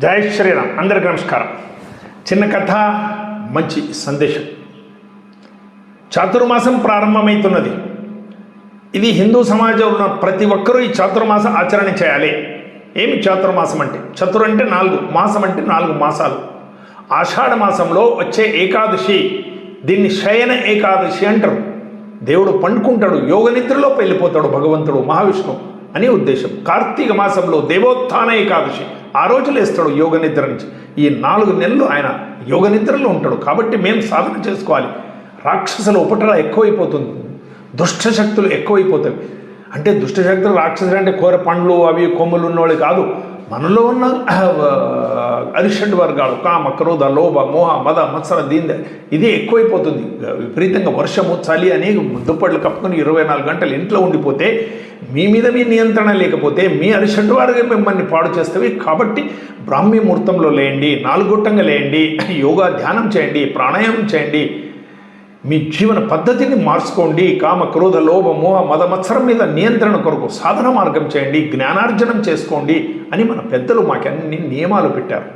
జై శ్రీరామ్. అందరికీ నమస్కారం. చిన్న కథ, మంచి సందేశం. చాతుర్మాసం ప్రారంభమవుతున్నది. ఇది హిందూ సమాజంలో ఉన్న ప్రతి ఒక్కరూ ఈ చాతుర్మాస ఆచరణ చేయాలి. ఏమి చాతుర్మాసం అంటే? చతుర్ అంటే 4, మాసం అంటే 4 మాసాలు. ఆషాఢ మాసంలో వచ్చే ఏకాదశి, దీన్ని శయన ఏకాదశి అంటారు. దేవుడు పండుకుంటాడు, యోగ నిద్రలో వెళ్ళిపోతాడు భగవంతుడు మహావిష్ణువు అని ఉద్దేశం. కార్తీక మాసంలో దేవోత్థాన ఏకాదశి, ఆ రోజు లేస్తాడు యోగ నిద్ర నుంచి. ఈ 4 నెలలు ఆయన యోగ నిద్రలో ఉంటాడు. కాబట్టి మేము సాధన చేసుకోవాలి. రాక్షసుల ఉపటల ఎక్కువైపోతుంది, దుష్టశక్తులు ఎక్కువైపోతాయి. అంటే దుష్టశక్తులు, రాక్షసులు అంటే కోర పండ్లు అవి కొమ్ములు ఉన్నవాళ్ళు కాదు. మనలో ఉన్న అరిషడ్ వర్గాలు, కామ, క్రోధ, లోభ, మోహ, మద, మత్సర, దీన్ ఇదే ఎక్కువైపోతుంది. విపరీతంగా వర్షము, చలి అని దుప్పట్లు కప్పుకొని 24 గంటలు ఇంట్లో ఉండిపోతే, మీ మీద మీ నియంత్రణ లేకపోతే మీ అరిషడ్ వారిగా మిమ్మల్ని పాడు చేస్తవి. కాబట్టి బ్రాహ్మీ ముహూర్తంలో లేయండి, 4 గొట్టంగా లేయండి, యోగా ధ్యానం చేయండి, ప్రాణాయామం చేయండి, మీ జీవన పద్ధతిని మార్చుకోండి. కామ, క్రోధ, లోభ, మోహ, మద, మత్సరం మీద నియంత్రణ కొరకు సాధన మార్గం చేయండి, జ్ఞానార్జనం చేసుకోండి అని మన పెద్దలు మాకు అన్ని నియమాలు పెట్టారు.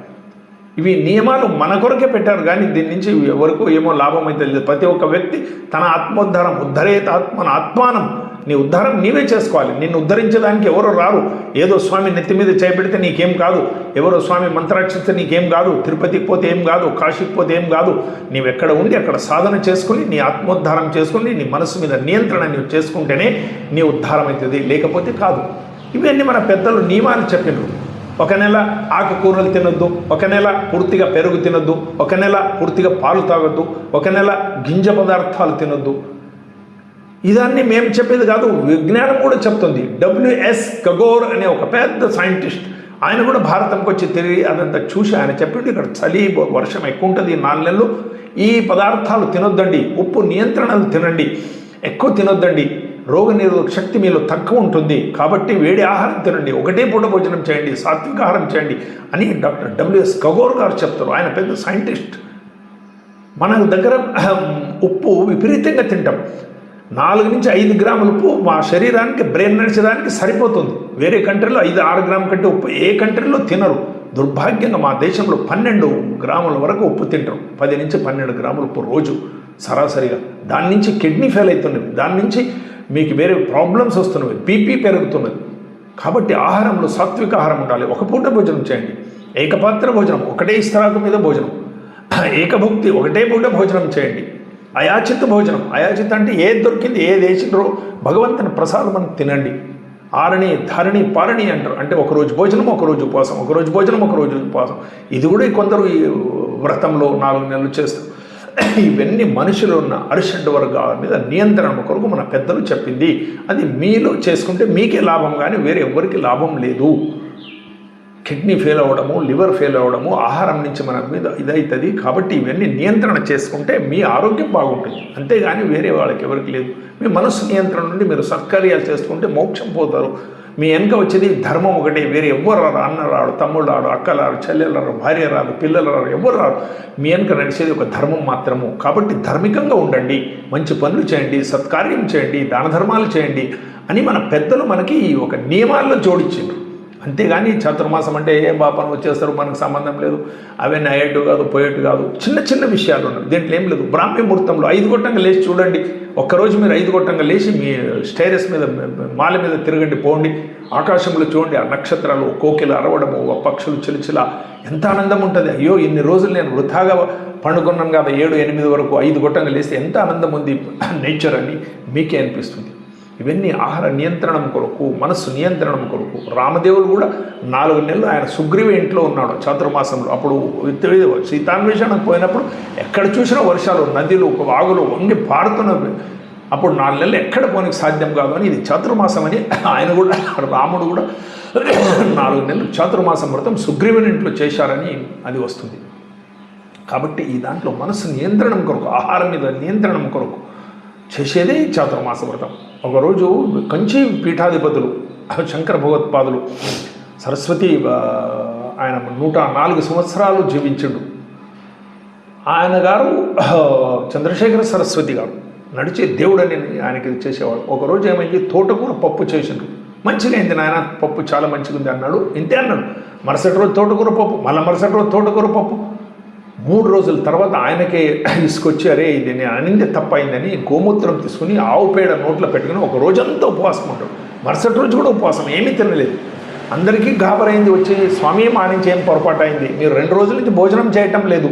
ఇవి నియమాలు మన కొరకే పెట్టారు, కానీ దీని నుంచి ఎవరికో ఏమో లాభం అయితే లేదు. ప్రతి ఒక్క వ్యక్తి తన ఆత్మోద్ధారం, ఉద్ధరేత ఆత్మన ఆత్మానం, నీ ఉద్ధారం నీవే చేసుకోవాలి. నిన్ను ఉద్ధరించడానికి ఎవరో రారు. ఏదో స్వామి నెత్తి మీద చేపెడితే నీకేం కాదు, ఎవరో స్వామి మంత్రాక్షిస్తే నీకేం కాదు, తిరుపతికి పోతే ఏం కాదు, కాశీకి పోతే ఏం కాదు. నీవెక్కడ ఉండి అక్కడ సాధన చేసుకుని నీ ఆత్మోద్ధారం చేసుకుని నీ మనసు మీద నియంత్రణ నీవు చేసుకుంటేనే నీ ఉద్ధారం అవుతుంది, లేకపోతే కాదు. ఇవన్నీ మన పెద్దలు నియమాలు చెప్పినారు. 1 నెల ఆకుకూరలు తినొద్దు, 1 నెల పూర్తిగా పెరుగు తినొద్దు, 1 నెల పూర్తిగా పాలు తాగొద్దు, 1 నెల గింజ పదార్థాలు తినొద్దు. ఇదన్నీ మేము చెప్పేది కాదు, విజ్ఞానం కూడా చెప్తుంది. WS గగోర్ అనే ఒక పెద్ద సైంటిస్ట్, ఆయన కూడా భారతంకి వచ్చి తిరిగి అదంతా చూసి ఆయన చెప్పింది, ఇక్కడ చలి వర్షం ఎక్కువ ఉంటుంది 4 నెలలు, ఈ పదార్థాలు తినొద్దండి, ఉప్పు నియంత్రణలు తినండి, ఎక్కువ తినొద్దండి, రోగనిరోధక శక్తి మీలో తక్కువ ఉంటుంది, కాబట్టి వేడి ఆహారం తినండి, ఒకటే పూట భోజనం చేయండి, సాత్విక ఆహారం చేయండి అని డాక్టర్ WS గగోర్ గారు చెప్తారు. ఆయన పెద్ద సైంటిస్ట్. మన దగ్గర ఉప్పు విపరీతంగా తింటాం. 4 నుంచి 5 గ్రాముల ఉప్పు మా శరీరానికి, బ్రెయిన్ నడిచేదానికి సరిపోతుంది. వేరే కంట్రీలో 5-6 గ్రాముల కంటే ఉప్పు ఏ కంట్రీలో తినరు. దుర్భాగ్యంగా మా దేశంలో 12 గ్రాముల వరకు ఉప్పు తింటారు. 10 నుంచి 12 గ్రాముల ఉప్పు రోజు సరాసరిగా. దాని నుంచి కిడ్నీ ఫెయిల్ అవుతున్నది, దాని నుంచి మీకు వేరే ప్రాబ్లమ్స్ వస్తున్నవి, బీపీ పెరుగుతున్నది. కాబట్టి ఆహారంలో సాత్విక ఆహారం ఉండాలి. ఒక పూట భోజనం చేయండి, ఏకపాత్ర భోజనం, ఒకటే ఇస్తరాకు మీద భోజనం, ఏకభుక్తి, ఒకటే పూట భోజనం చేయండి. అయాచిత భోజనం, అయాచిత అంటే ఏది దొరికింది, ఏది వేసిండ్రో భగవంతుని ప్రసాదం అని తినండి. ఆరణి, ధారణి, పారణి అంటారు. అంటే ఒకరోజు భోజనం, ఒకరోజు ఉపవాసం, ఒకరోజు భోజనం, ఒకరోజు ఉపవాసం. ఇది కూడా కొందరు ఈ వ్రతంలో 4 నెలలు చేస్తారు. ఇవన్నీ మనుషులు ఉన్న అరిషడ్ వర్గాల మీద నియంత్రణ కొరకు మన పెద్దలు చెప్పింది. అది మీలో చేసుకుంటే మీకే లాభం, కానీ వేరే ఎవరికి లాభం లేదు. కిడ్నీ ఫెయిల్ అవ్వడము, లివర్ ఫెయిల్ అవ్వడము ఆహారం నుంచి మన మీద ఇదవుతుంది. కాబట్టి ఇవన్నీ నియంత్రణ చేసుకుంటే మీ ఆరోగ్యం బాగుంటుంది, అంతేగాని వేరే వాళ్ళకి ఎవరికి లేదు. మీ మనసు నియంత్రణ నుండి మీరు సత్కార్యాలు చేసుకుంటే మోక్షం పోతారు. మీ వెనక వచ్చేది ధర్మం ఒకటే, వేరే ఎవ్వరు రారు. అన్న రాడు, తమ్ముడు రాడు, అక్క రాడు, చెల్లెలు రారు, భార్య రాదు, పిల్లలు రారు, ఎవరు రారు. మీ వెనక నడిచేది ఒక ధర్మం మాత్రము. కాబట్టి ధార్మికంగా ఉండండి, మంచి పనులు చేయండి, సత్కార్యం చేయండి, దాన ధర్మాలు చేయండి అని మన పెద్దలు మనకి ఒక నియమాల్లో జోడించారు. అంతేగాని చాతుర్మాసం అంటే ఏ బాపను వచ్చేస్తారు, మనకు సంబంధం లేదు, అవన్నీ అయ్యేట్టు కాదు, పోయేట్టు కాదు, చిన్న చిన్న విషయాలు ఉన్నాయి. దీంట్లో ఏం లేదు. బ్రాహ్మీ ముహూర్తంలో 5 గొట్టంగా లేచి చూడండి. ఒక్కరోజు మీరు 5 గొట్టంగా లేచి మీ స్టైరస్ మీద, మాల మీద తిరగండి, పోండి, ఆకాశంలో చూడండి. ఆ నక్షత్రాలు, కోకిల అరవడము, పక్షులు చిలుచిల, ఎంత ఆనందం ఉంటుంది. అయ్యో ఇన్ని రోజులు నేను వృథాగా పండుకున్నాను కదా, 7-8 వరకు 5 గొట్టంగా లేస్తే ఎంత ఆనందం ఉంది నేచర్ అని మీకే అనిపిస్తుంది. ఇవన్నీ ఆహార నియంత్రణం కొరకు, మనస్సు నియంత్రణం కొరకు. రామదేవుడు కూడా 4 నెలలు ఆయన సుగ్రీవ ఇంట్లో ఉన్నాడు చాతుర్మాసంలో. అప్పుడు సీతాన్వేషణకు పోయినప్పుడు ఎక్కడ చూసినా వర్షాలు, నదులు, వాగులు వంగి పారుతున్నవి. అప్పుడు 4 నెలలు ఎక్కడ పోనీకి సాధ్యం కాదు అని ఇది చాతుర్మాసం అని ఆయన కూడా, రాముడు కూడా 4 నెలలు చాతుర్మాసం వ్రతం సుగ్రీవుని ఇంట్లో చేశారని అది వస్తుంది. కాబట్టి ఈ దాంట్లో మనసు నియంత్రణం కొరకు, ఆహారం మీద నియంత్రణం కొరకు చేసేదే చాతుర్మాస వ్రతం. ఒకరోజు కంచి పీఠాధిపతులు శంకర భగవత్పాదులు, సరస్వతి ఆయన 104 సంవత్సరాలు జీవించిండు. ఆయన గారు చంద్రశేఖర సరస్వతి గారు నడిచే దేవుడని ఆయనకి చేసేవాడు. ఒకరోజు ఏమైంది, తోటకూర పప్పు చేసిండు. మంచిగా అయింది నాయన, పప్పు చాలా మంచిగా ఉంది అన్నాడు. ఇంతే అన్నాడు. మరుసటి రోజు తోటకూర పప్పు, మళ్ళీ మరుసటి రోజు తోటకూర పప్పు. 3 రోజుల తర్వాత ఆయనకే ఇసుకొచ్చి అరే ఇది నేను అనింది తప్పైందని గోమూత్రం తీసుకుని ఆవు పేడ నోట్లో పెట్టుకుని ఒక రోజంతా ఉపవాసం ఉంటాడు. మరుసటి రోజు కూడా ఉపవాసం, ఏమీ తినలేదు. అందరికీ గాబరైంది, వచ్చి స్వామి మా నుంచి ఏం పొరపాటు అయింది, మీరు 2 రోజుల నుంచి భోజనం చేయటం లేదు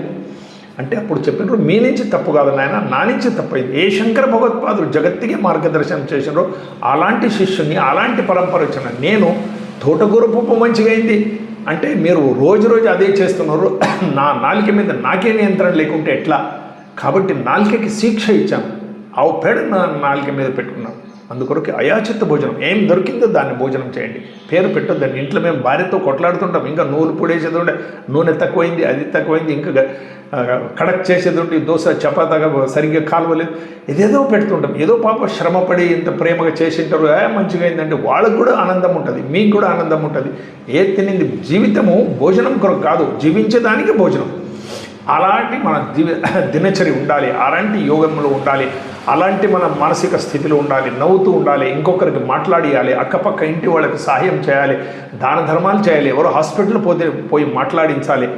అంటే అప్పుడు చెప్పినారు మీ నుంచి తప్పు కాదు నాయన, నా నుంచి తప్పైంది. ఏ శంకర భగవత్పాదులు జగత్తుకి మార్గదర్శనం చేసినారో అలాంటి శిష్యుని, అలాంటి పరంపర వచ్చిన నేను తోటకూర పప్పు మంచిగా అయింది అంటే మీరు రోజు అదే చేస్తున్నారు, నా నాలుక మీద నాకే నియంత్రణ లేకుంటే ఎట్లా? కాబట్టి నాలుకకి శిక్ష ఇచ్చాను, ఆవు పేడ నా నాలుక మీద పెట్టుకున్నాను. అందుకొరకు అయాచిత భోజనం ఏం దొరికిందో దాన్ని భోజనం చేయండి, పేరు పెట్టొద్దండి. ఇంట్లో మేము భార్యతో కొట్లాడుతుంటాం, ఇంకా నూనె పొడేసేది ఉండే, నూనె తక్కువైంది, అది తక్కువైంది, ఇంకా కడక్ చేసేది ఉంటే దోశ చపాతగా సరిగ్గా కాలువలేదు, ఏదేదో పెడుతుంటాం. ఏదో పాప శ్రమపడి ఇంత ప్రేమగా చేసింటారు, మంచిగా అయిందంటే వాళ్ళకు కూడా ఆనందం ఉంటుంది, మీకు కూడా ఆనందం ఉంటుంది. ఏ తినింది జీవితము భోజనం కొరకు కాదు, జీవించేదానికి భోజనం. అలాంటి మన దినచర్య ఉండాలి, అలాంటి యోగంలో ఉండాలి, అలాంటి మన మానసిక స్థితిలో ఉండాలి, నవ్వుతూ ఉండాలి, ఇంకొకరికి మాట్లాడియాలి, అక్కపక్క ఇంటి వాళ్ళకి సహాయం చేయాలి, దాన ధర్మాలు చేయాలి, ఎవరో హాస్పిటల్ పోయి మాట్లాడించాలి,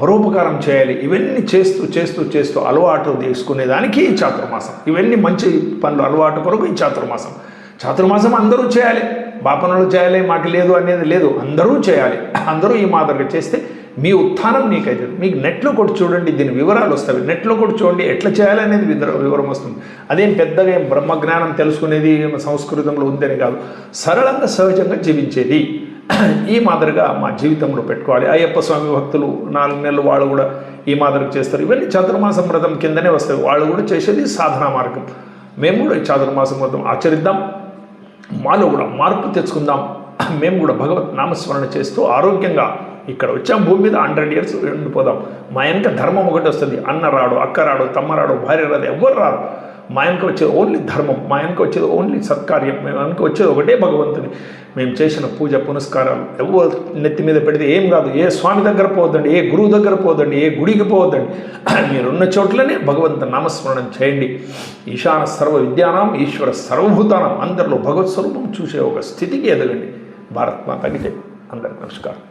పరోపకారం చేయాలి. ఇవన్నీ చేస్తూ అలవాటు తీసుకునేదానికి ఈ చాతుర్మాసం. ఇవన్నీ మంచి పనులు అలవాటు కొరకు ఈ చాతుర్మాసం. చాతుర్మాసం అందరూ చేయాలి, బాపనలు చేయాలి, మాకు లేదు అనేది లేదు, అందరూ చేయాలి. అందరూ ఈ మాదిరిగా చేస్తే మీ ఉత్థానం నీకైతే. మీకు నెట్లో కూడా చూడండి, దీని వివరాలు వస్తాయి. నెట్లో కూడా చూడండి ఎట్లా చేయాలనేది వివరం వస్తుంది. అదేం పెద్దగా ఏం బ్రహ్మజ్ఞానం తెలుసుకునేది సంస్కృతంలో ఉందని కాదు, సరళంగా సహజంగా జీవించేది. ఈ మాదిరిగా మా జీవితంలో పెట్టుకోవాలి. అయ్యప్ప స్వామి భక్తులు 4 నెలలు వాళ్ళు కూడా ఈ మాదిరిగా చేస్తారు. ఇవన్నీ చాతుర్మాసం వ్రతం కిందనే వస్తాయి. వాళ్ళు కూడా చేసేది సాధనా మార్గం. మేము కూడా ఈ చాతుర్మాసం వ్రతం ఆచరిద్దాం, మాలో కూడా మార్పు తెచ్చుకుందాం. మేము కూడా భగవత్ నామస్మరణ చేస్తూ ఆరోగ్యంగా ఇక్కడ వచ్చాం, భూమి మీద 100 years ఉండిపోదాం. మా వెనక ధర్మం ఒకటి వస్తుంది, అన్న రాడు, అక్క రాడు, తమ్మ రాడు, భార్య రాదు, ఎవ్వరు రారు. మా వెనక వచ్చేది ఓన్లీ ధర్మం, మా వెనక వచ్చేది ఓన్లీ సత్కార్యం, మేము వెనక వచ్చేది ఒకటే భగవంతుని. మేము చేసిన పూజ పునస్కారాలు ఎవరు నెత్తి మీద పెడితే ఏం కాదు. ఏ స్వామి దగ్గర పోవద్దండి, ఏ గురువు దగ్గర పోవద్దండి, ఏ గుడికి పోవద్దండి. మీరున్న చోట్లనే భగవంతు నామస్మరణం చేయండి. ఈశాన సర్వ విద్యానాం ఈశ్వర సర్వభూతానం, అందరిలో భగవత్ స్వరూపం చూసే ఒక స్థితికి ఎదగండి. భారత్ మాతాకి జై. అందరికీ నమస్కారం.